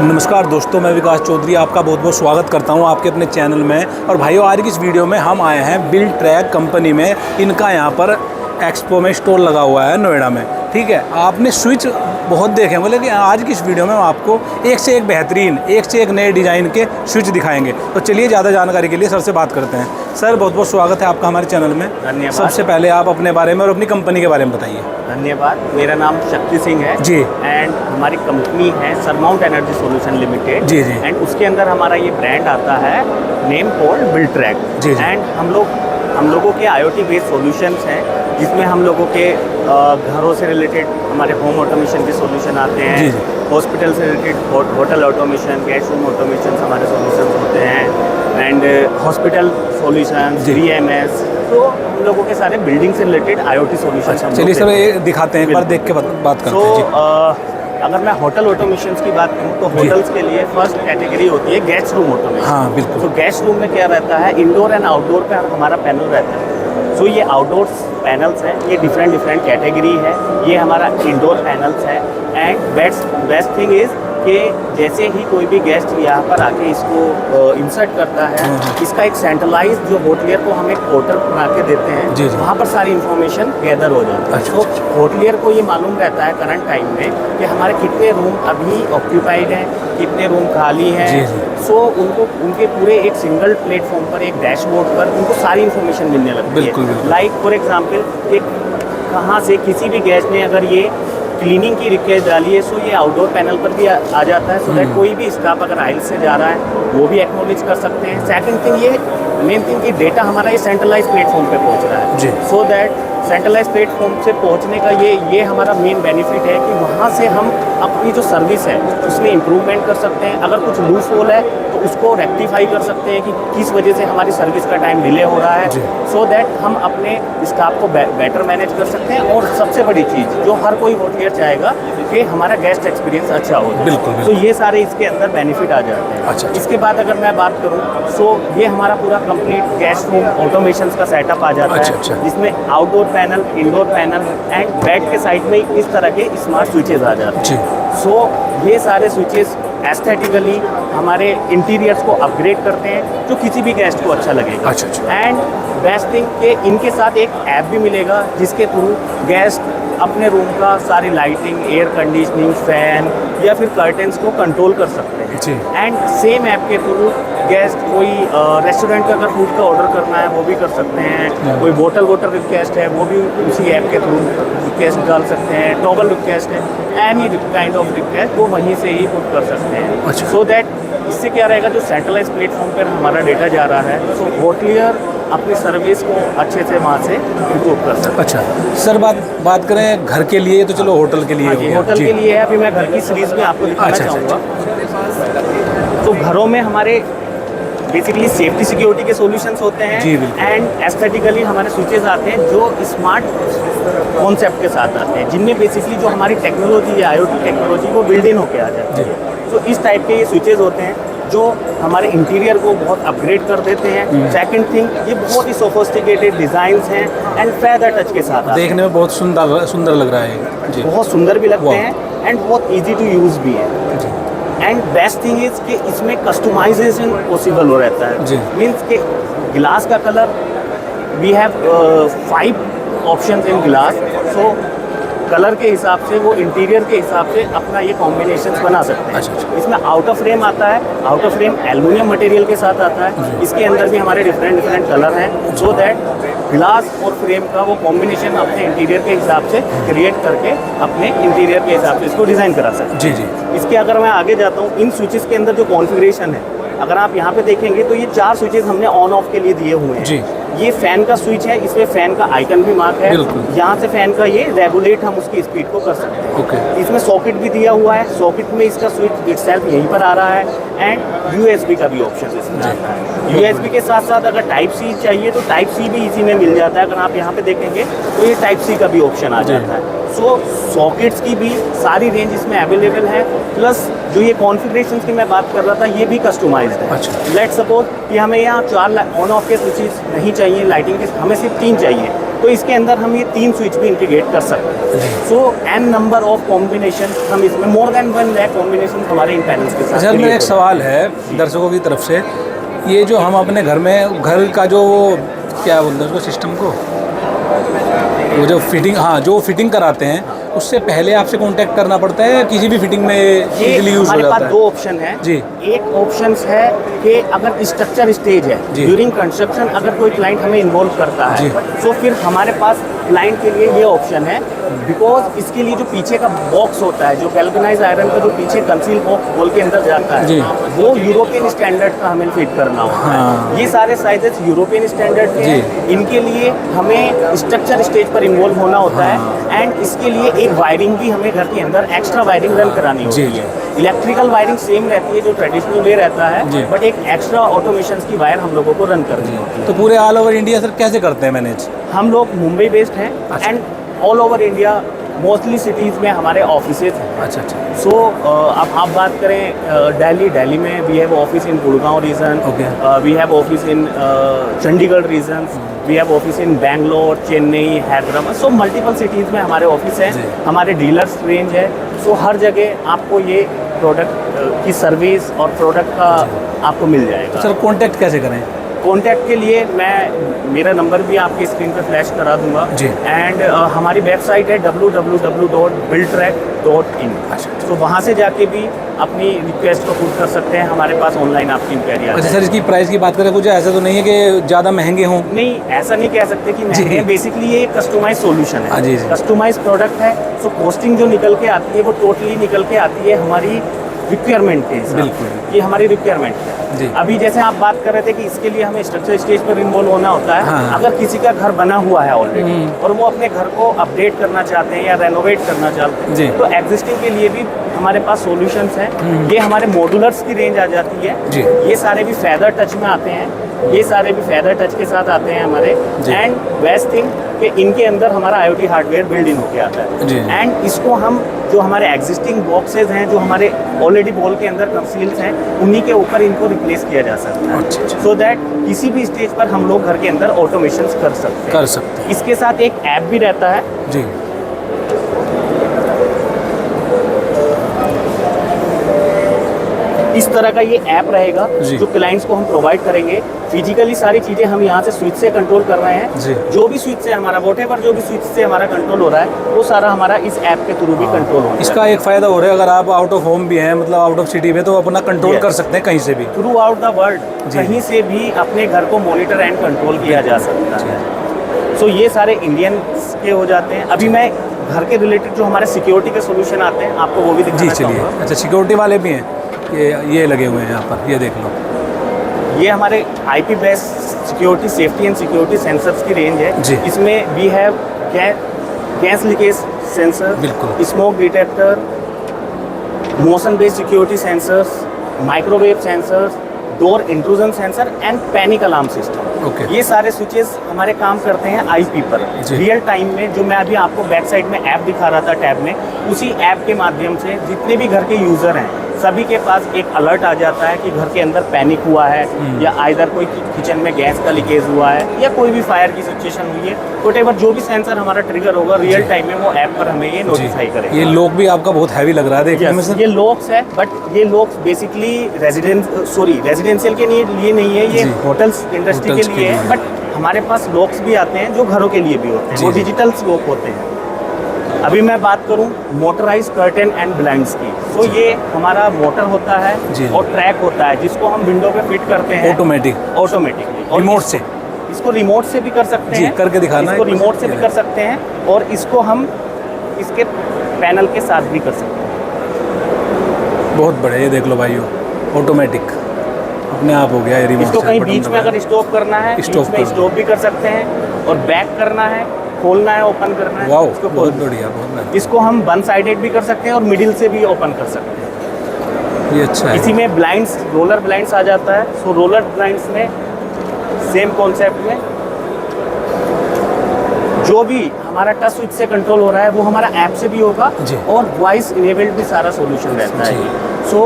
नमस्कार दोस्तों, मैं विकास चौधरी आपका बहुत बहुत स्वागत करता हूं आपके अपने चैनल में। और भाइयों, आज की इस वीडियो में हम आए हैं बिल्डट्रैक कंपनी में। इनका यहां पर एक्सपो में स्टॉल लगा हुआ है नोएडा में। ठीक है, आपने स्विच बहुत देखे हैं, लेकिन आज की इस वीडियो में हम आपको एक से एक बेहतरीन, एक से एक नए डिज़ाइन के स्विच दिखाएंगे। तो चलिए ज़्यादा जानकारी के लिए सर से बात करते हैं। सर, बहुत बहुत स्वागत है आपका हमारे चैनल में। धन्यवाद। सबसे पहले आप अपने बारे में और अपनी कंपनी के बारे में बताइए। धन्यवाद। मेरा नाम शक्ति सिंह है जी। एंड हमारी कंपनी है सरमाउंट एनर्जी सॉल्यूशन लिमिटेड। जी जी। एंड उसके अंदर हमारा ये ब्रांड आता है नेम कोल्ड बिल्डट्रैक। जी जी। एंड हम लोगों के IoT बेस्ड सॉल्यूशंस हैं, जिसमें हम लोगों के घरों से रिलेटेड हमारे होम ऑटोमेशन के सॉल्यूशन आते हैं। जी जी। हॉस्पिटल से related hotel automation, gas room automation हमारे सॉल्यूशंस होते हैं। एंड हॉस्पिटल सॉल्यूशंस, VMS, तो हम लोगों के सारे बिल्डिंग से रिलेटेड IoT सॉल्यूशन। चलिए सर, ये दिखाते हैं, एक बार देख के बात करते हैं। जी। अगर मैं होटल ऑटोमेशन की बात करूँ तो होटल्स के लिए फर्स्ट कैटेगरी होती है गेस्ट रूम ऑटोमेशन। हाँ बिल्कुल। तो गेस्ट रूम में क्या रहता है, इंडोर एंड आउटडोर पे हमारा पैनल रहता है। सो ये आउटडोर पैनल्स हैं, ये डिफरेंट कैटेगरी है। ये हमारा इंडोर पैनल्स है। एंड बेस्ट थिंग इज़ कि जैसे ही कोई भी गेस्ट यहाँ पर आके इसको इंसर्ट करता है, इसका एक सेंट्रलाइज जो होटलियर को हम एक पोर्टल बना के देते हैं, जी जी। वहाँ पर सारी इन्फॉर्मेशन गैदर हो जाती है। अच्छा, तो होटलियर को ये मालूम रहता है करंट टाइम में कि हमारे कितने रूम अभी ऑक्यूपाइड हैं, कितने रूम खाली हैं। जी जी। सो उनको उनके पूरे एक सिंगल प्लेटफॉर्म पर, एक डैशबोर्ड पर उनको सारी इन्फॉर्मेशन मिलने लगती बिल्कुल, है। बिल्कुल। लाइक फॉर एग्जाम्पल, एक कहाँ से किसी भी गेस्ट ने अगर ये क्लीनिंग की रिक्वेस्ट डाली है, सो ये आउटडोर पैनल पर भी आ जाता है। सो दैट कोई भी स्टाफ अगर आइल से जा रहा है वो भी एक्नॉलेज कर सकते हैं। सेकंड थिंग, ये मेन थिंग कि डेटा हमारा ये सेंट्रलाइज प्लेटफॉर्म पे पहुंच रहा है। जी। सो दैट सेंट्रलाइज प्लेटफॉर्म से पहुंचने का ये हमारा मेन बेनिफिट है कि वहाँ से हम अपनी जो सर्विस है उसमें इम्प्रूवमेंट कर सकते हैं। अगर कुछ लूज होल है तो उसको रेक्टिफाई कर सकते हैं कि किस वजह से हमारी सर्विस का टाइम डिले हो रहा है। सो दैट हम अपने स्टाफ को बेटर मैनेज कर सकते हैं। और सबसे बड़ी चीज़ जो हर कोई होटलियर चाहेगा कि हमारा गेस्ट एक्सपीरियंस अच्छा हो। बिल्कुल। तो ये सारे इसके अंदर बेनिफिट आ जाते हैं। अच्छा। इसके बाद अगर मैं बात करूँ, सो ये हमारा पूरा कंप्लीट गेस्ट रूम ऑटोमेशन का सेटअप आ जाता है। अच्छा। जिसमें outdoor panel, indoor panel and bed के साइड में इस तरह के स्मार्ट स्विचेस आ जाते हैं। जी। सो ये सारे स्विचेस एस्थेटिकली हमारे इंटीरियर्स को अपग्रेड करते हैं, जो किसी भी गेस्ट को अच्छा लगेगा। अच्छा। एंड बेस्ट थिंग कि इनके साथ एक ऐप भी मिलेगा जिसके थ्रू गेस्ट अपने रूम का सारी लाइटिंग, एयर कंडीशनिंग, फैन या फिर कर्टेंस को कंट्रोल कर सकते हैं। जी। एंड सेम ऐप के थ्रू गेस्ट कोई रेस्टोरेंट का अगर फूड का ऑर्डर करना है वो भी कर सकते हैं। कोई बोतल रिक्वेस्ट है वो भी उसी ऐप के थ्रू रिक्वेस्ट डाल सकते हैं। टॉगल रिक्वेस्ट है, एनी काइंड ऑफ रिक्वेस्ट वो वहीं से ही पुट कर सकते हैं। अच्छा। सो दैट इससे क्या रहेगा, जो सेंट्रलाइज प्लेटफॉर्म पर हमारा डेटा जा रहा है, सो होटलियर अपनी सर्विस को अच्छे से वहाँ से इम्प्रूव कर सकते हैं। अच्छा सर, बात करें घर के लिए, तो चलो होटल के लिए हाँ हो जी, गया। होटल जी। के लिए है। अभी मैं घर की सीरीज़ में आपको दिखाना अच्छा, चाहूँगा। तो घरों में हमारे बेसिकली सेफ्टी सिक्योरिटी के सॉल्यूशंस होते हैं। जी, बिल्कुल। एंड एस्थेटिकली हमारे स्विचेस आते हैं जो स्मार्ट कॉन्सेप्ट के साथ आते हैं, जिनमें बेसिकली जो हमारी टेक्नोलॉजी या IoT टेक्नोलॉजी वो बिल्ड इन होके आ जाती है। तो इस टाइप के ये स्विचेस होते हैं जो हमारे इंटीरियर को बहुत अपग्रेड कर देते हैं। सेकंड थिंग, ये बहुत ही सोफिस्टिकेटेड डिज़ाइंस हैं एंड फेदर टच के साथ आते हैं। देखने में बहुत सुंदर लग रहा है। जी। बहुत सुंदर भी लगते हैं एंड बहुत इजी टू यूज़ भी है। एंड बेस्ट थिंग इज़ कि इसमें कस्टमाइजेशन पॉसिबल हो रहता है। मीन्स के ग्लास का colour, we have 5 options in glass. So colour के हिसाब से वो इंटीरियर के हिसाब से अपना ये कॉम्बिनेशंस बना सकते हैं। अच्छा। इसमें आउट ऑफ फ्रेम आता है, out of frame aluminium material के साथ आता है। इसके अंदर भी हमारे डिफरेंट कलर हैं, सो दैट ग्लास और फ्रेम का वो कॉम्बिनेशन अपने इंटीरियर के हिसाब से क्रिएट करके अपने इंटीरियर के हिसाब से इसको डिज़ाइन करा सकते हैं। जी जी। इसके अगर मैं आगे जाता हूँ, इन स्विचेस के अंदर जो कॉन्फ़िगरेशन है, अगर आप यहाँ पे देखेंगे तो ये 4 स्विचेस हमने ऑन ऑफ के लिए दिए हुए हैं। जी। ये फैन का स्विच है, इसमें फैन का आइकन भी मार्क है। यहाँ से फैन का ये रेगुलेट हम उसकी स्पीड को कर सकते हैं। ओके। इसमें सॉकेट भी दिया हुआ है, सॉकेट में इसका स्विच इटसेल्फ यहीं पर आ रहा है। एंड USB का भी ऑप्शन इसमें आता है। USB के साथ साथ अगर टाइप C चाहिए तो टाइप C भी इसी में मिल जाता है। अगर आप यहाँ पे देखेंगे तो ये टाइप C का भी ऑप्शन आ जाता है। सो सॉकेट्स की भी सारी रेंज इसमें अवेलेबल है, प्लस जो ये कॉन्फ़िगरेशन की मैं बात कर रहा था ये भी कस्टमाइज्ड है। अच्छा। लेट सपोज कि हमें यहाँ 4 ऑन ऑफ के स्विचेस नहीं चाहिए लाइटिंग के, हमें सिर्फ 3 चाहिए, तो इसके अंदर हम ये 3 स्विच भी इंटीग्रेट कर सकते हैं। सो एन नंबर ऑफ कॉम्बिनेशन हम इसमें मोर देन 1 लाख कॉम्बिनेशन हमारे इन पैनल्स के साथ। अच्छा, मेरा एक सवाल है दर्शकों की तरफ से, ये जो हम अपने घर में घर का जो क्या बोलते हैं उसको सिस्टम को, वो जो फिटिंग, हाँ जो फिटिंग कराते हैं उससे पहले आपसे कांटेक्ट करना पड़ता है, किसी भी फिटिंग में इजीली यूज हो हमारे जाता पास है? 2 ऑप्शन है जी। एक ऑप्शन है कि अगर स्ट्रक्चर स्टेज है, जी। ड्यूरिंग कंस्ट्रक्शन अगर कोई क्लाइंट हमें इन्वॉल्व करता है, तो फिर हमारे पास क्लाइंट के लिए ये ऑप्शन है, बिकॉज इसके लिए जो पीछे का बॉक्स होता है, जो गैल्वेनाइज आयरन का जो पीछे कंसील बॉक्स बोल के अंदर जाता जी। है, वो यूरोपियन स्टैंडर्ड का हमें फिट करना होता हाँ। है। ये सारे साइजेस यूरोपियन स्टैंडर्ड के हैं, इनके लिए हमें स्ट्रक्चर स्टेज पर इन्वॉल्व होना होता है, एंड इसके लिए एक वायरिंग भी हमें घर के अंदर एक्स्ट्रा वायरिंग रन करानी होती है। इलेक्ट्रिकल वायरिंग सेम रहती है जो ट्रेडिशनल वे रहता है, बट एक एक्स्ट्रा ऑटोमेशन की वायर हम लोगों को रन करनी होती है। तो पूरे ऑल ओवर इंडिया सर कैसे करते हैं मैनेज? हम लोग मुंबई बेस्ड हैं and all over India mostly cities में हमारे ऑफिसेज हैं। अच्छा अच्छा। सो अब आप बात करें दिल्ली में we have office in Gurgaon region, we have office in Chandigarh region, we have office in Bangalore, Chennai, Hyderabad, so multiple cities में हमारे ऑफिस हैं, हमारे डीलर्स रेंज है। सो हर जगह आपको ये प्रोडक्ट की सर्विस और प्रोडक्ट का आपको मिल जाएगा। सर कांटेक्ट कैसे करें? कॉन्टैक्ट के लिए मेरा नंबर भी आपकी स्क्रीन पर फ्लैश करा दूंगा जी। एंड हमारी वेबसाइट है www.buildtrack.in। तो वहाँ से जाके भी अपनी रिक्वेस्ट को पुट कर सकते हैं, हमारे पास ऑनलाइन आपकी इंक्वायरी आती है। अच्छा सर, इसकी प्राइस की बात करें, कुछ ऐसा तो नहीं है कि ज़्यादा महंगे हों? नहीं, ऐसा नहीं कह सकते कि महंगे हैं, बेसिकली ये कस्टमाइज सॉल्यूशन हाँ है, जी, जी। कस्टमाइज प्रोडक्ट है। सो कॉस्टिंग जो निकल के आती है वो टोटली निकल के आती है हमारी रिक्वायरमेंट के हिसाब से। बिल्कुल। ये हमारी रिक्वायरमेंट है जी। अभी जैसे आप बात कर रहे थे कि इसके लिए हमें स्ट्रक्चर स्टेज पर इन्वॉल्व होना होता है। हाँ। अगर किसी का घर बना हुआ है ऑलरेडी और वो अपने घर को अपडेट करना चाहते हैं या रेनोवेट करना चाहते जी। हैं, तो एग्जिस्टिंग के लिए भी हमारे पास सॉल्यूशंस हैं। ये हमारे मॉड्यूलर्स की रेंज आ जाती है जी। ये सारे भी फेदर टच में आते हैं, ये सारे भी फेदर टच के साथ आते हैं हमारे। एंड बेस्ट थिंग कि इनके अंदर हमारा IoT हार्डवेयर बिल्ड इन होके आता जी। है, एंड इसको हम जो हमारे एग्जिस्टिंग बॉक्सेज हैं, जो हमारे ऑलरेडी बॉल के अंदर कंसील्स हैं, उन्हीं के ऊपर इनको रिप्लेस किया जा सकता है, अच्छा। सो दैट किसी भी स्टेज पर हम लोग घर के अंदर ऑटोमेशन कर सकते हैं। इसके साथ एक ऐप भी रहता है जी। इस तरह का ये ऐप रहेगा जी। जो क्लाइंट्स को हम प्रोवाइड करेंगे। फिजिकली सारी चीज़ें हम यहाँ से स्विच से कंट्रोल कर रहे जी। हैं, जो भी स्विच से हमारा वॉटेवर जो भी स्विच से हमारा कंट्रोल हो रहा है वो सारा हमारा इस ऐप के थ्रू भी कंट्रोल हो रहा है। इसका एक फ़ायदा हो रहा है, अगर आप आउट ऑफ होम भी हैं, मतलब आउट ऑफ सिटी में, तो अपना कंट्रोल कर सकते हैं कहीं से भी, थ्रू आउट द वर्ल्ड, कहीं से भी अपने घर को मॉनिटर एंड कंट्रोल किया जा सकता है। सो ये सारे इंडियन के हो जाते हैं। अभी मैं घर के रिलेटेड जो हमारे सिक्योरिटी के सोल्यूशन आते हैं आपको वो भी जी दिखाना चलिए। चाहूँगा। अच्छा, सिक्योरिटी वाले भी हैं, ये लगे हुए हैं यहाँ पर, ये देख लो। ये हमारे IP based security, safety and security sensors की रेंज है। जी। इसमें we have gas leakage sensor, बिल्कुल। Smoke detector, motion based security sensors, microwave sensors, door intrusion sensor and panic alarm system. Okay. ये सारे स्विचेस हमारे काम करते हैं IP पर जी। रियल टाइम में। जो मैं अभी आपको बैक साइड में ऐप दिखा रहा था टैब में, उसी ऐप के माध्यम से जितने भी घर के यूज़र हैं सभी के पास एक अलर्ट आ जाता है कि घर के अंदर पैनिक हुआ है, या आइदर कोई किचन में गैस का लीकेज हुआ है, या कोई भी फायर की सिचुएशन हुई है, वॉटेवर जो भी सेंसर हमारा ट्रिगर होगा रियल टाइम में वो ऐप पर हमें ये नोटिफाई करेगा। ये लॉक भी आपका बहुत हैवी लग रहा है देखने में सर। ये लॉक्स है, बट ये लॉक्स बेसिकली रेजिडेंशियल के लिए नहीं है, ये होटल्स इंडस्ट्री के लिए है। बट हमारे पास लॉक्स भी आते हैं जो घरों के लिए भी होते हैं, वो डिजिटल लॉक होते हैं। अभी मैं बात करूं मोटराइज कर्टेन एंड ब्लाइंड्स की, तो ये हमारा मोटर होता है और ट्रैक होता है जिसको हम विंडो पे फिट करते हैं ऑटोमेटिकली रिमोट से। इसको रिमोट से भी कर सकते हैं, करके दिखाना, इसको रिमोट से भी कर सकते हैं, और इसको हम इसके पैनल के साथ भी कर सकते हैं। बहुत बढ़िया, ये देख लो भाइयों, ऑटोमेटिक अपने आप हो गया ये रिमोट। इसको कहीं बीच में अगर स्टॉप करना है, स्टॉप भी कर सकते हैं, और बैक करना है, खोलना है, ओपन करना है, वाओ, इसको बहुत बढ़िया, बहुत बढ़िया। इसको हम वन साइडेड भी कर सकते हैं और मिडिल से भी ओपन कर सकते हैं। ये अच्छा है। इसी में ब्लाइंड्स, रोलर ब्लाइंड्स आ जाता है। सो रोलर ब्लाइंड्स में सेम कॉन्सेप्ट में जो भी हमारा टच स्विच से कंट्रोल हो रहा है वो हमारा ऐप से भी होगा जी। और वॉइस इनेबल्ड भी सारा सॉल्यूशन रहता जी। है। सो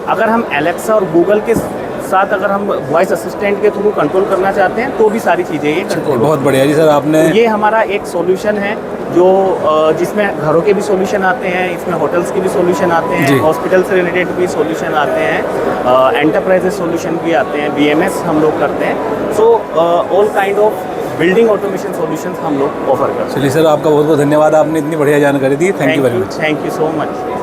अगर हम एलेक्सा और गूगल के साथ अगर हम वॉइस असिस्टेंट के थ्रू कंट्रोल करना चाहते हैं तो भी सारी चीज़ें ये कंट्रोल बहुत बढ़िया जी सर आपने। ये हमारा एक सॉल्यूशन है जो जिसमें घरों के भी सॉल्यूशन आते हैं, इसमें होटल्स के भी सॉल्यूशन आते जी। हैं, हॉस्पिटल से रिलेटेड भी सॉल्यूशन आते हैं, एंटरप्राइजेस सॉल्यूशन भी आते हैं, बीएमएस हम लोग करते हैं। So all kind of building automation solutions हम लोग ऑफर करते हैं। चलिए सर आपका बहुत बहुत धन्यवाद, आपने इतनी बढ़िया जानकारी दी। Thank you very much. Thank you so much.